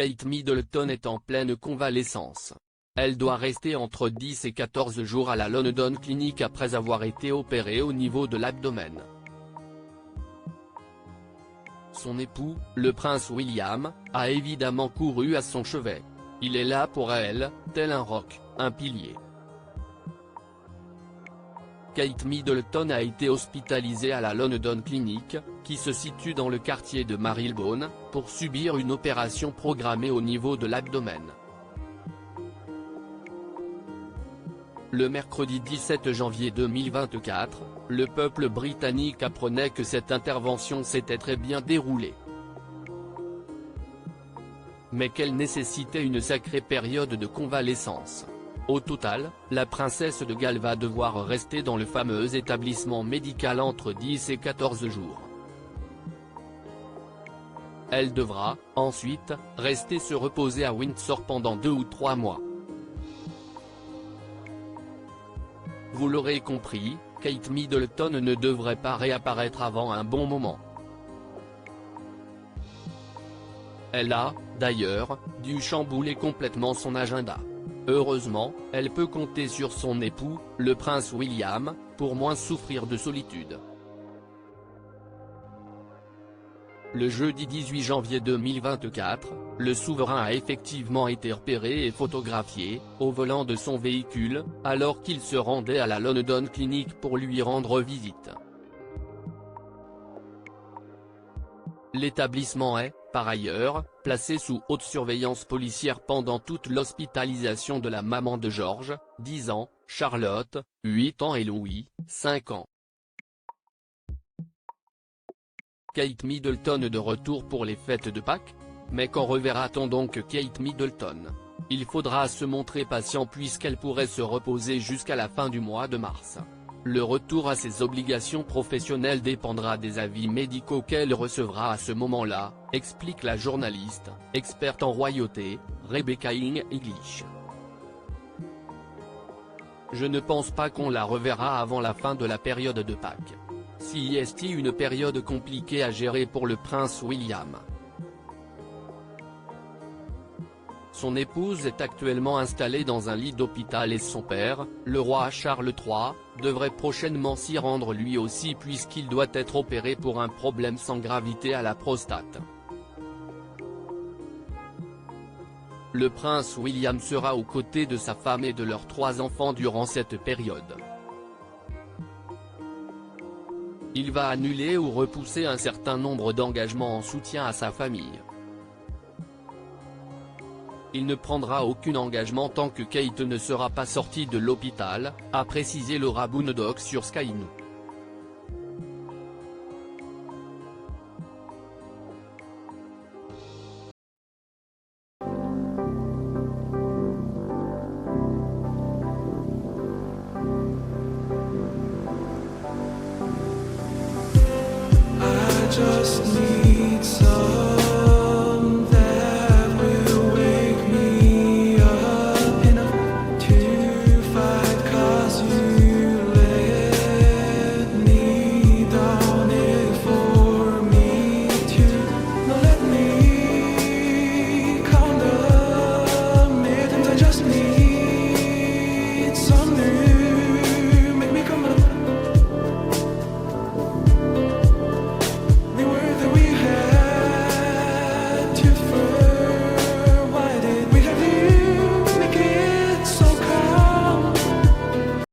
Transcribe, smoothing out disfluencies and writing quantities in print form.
Kate Middleton est en pleine convalescence. Elle doit rester entre 10 et 14 jours à la London Clinic après avoir été opérée au niveau de l'abdomen. Son époux, le prince William, a évidemment couru à son chevet. Il est là pour elle, tel un roc, un pilier. Kate Middleton a été hospitalisée à la London Clinic, qui se situe dans le quartier de Marylebone, pour subir une opération programmée au niveau de l'abdomen. Le mercredi 17 janvier 2024, le peuple britannique apprenait que cette intervention s'était très bien déroulée. Mais qu'elle nécessitait une sacrée période de convalescence. Au total, la princesse de Galles va devoir rester dans le fameux établissement médical entre 10 et 14 jours. Elle devra, ensuite, rester se reposer à Windsor pendant 2 ou 3 mois. Vous l'aurez compris, Kate Middleton ne devrait pas réapparaître avant un bon moment. Elle a, d'ailleurs, dû chambouler complètement son agenda. Heureusement, elle peut compter sur son époux, le prince William, pour moins souffrir de solitude. Le jeudi 18 janvier 2024, le souverain a effectivement été repéré et photographié, au volant de son véhicule, alors qu'il se rendait à la London Clinic pour lui rendre visite. L'établissement est, par ailleurs, placé sous haute surveillance policière pendant toute l'hospitalisation de la maman de George, 10 ans, Charlotte, 8 ans et Louis, 5 ans. Kate Middleton de retour pour les fêtes de Pâques? Mais quand reverra-t-on donc Kate Middleton? Il faudra se montrer patient puisqu'elle pourrait se reposer jusqu'à la fin du mois de mars. Le retour à ses obligations professionnelles dépendra des avis médicaux qu'elle recevra à ce moment-là, explique la journaliste, experte en royauté, Rebecca English. Je ne pense pas qu'on la reverra avant la fin de la période de Pâques. Si est une période compliquée à gérer pour le prince William. Son épouse est actuellement installée dans un lit d'hôpital et son père, le roi Charles III, devrait prochainement s'y rendre lui aussi puisqu'il doit être opéré pour un problème sans gravité à la prostate. Le prince William sera aux côtés de sa femme et de leurs 3 enfants durant cette période. Il va annuler ou repousser un certain nombre d'engagements en soutien à sa famille. Il ne prendra aucun engagement tant que Kate ne sera pas sortie de l'hôpital, a précisé Laura Boondock sur Sky News. Just need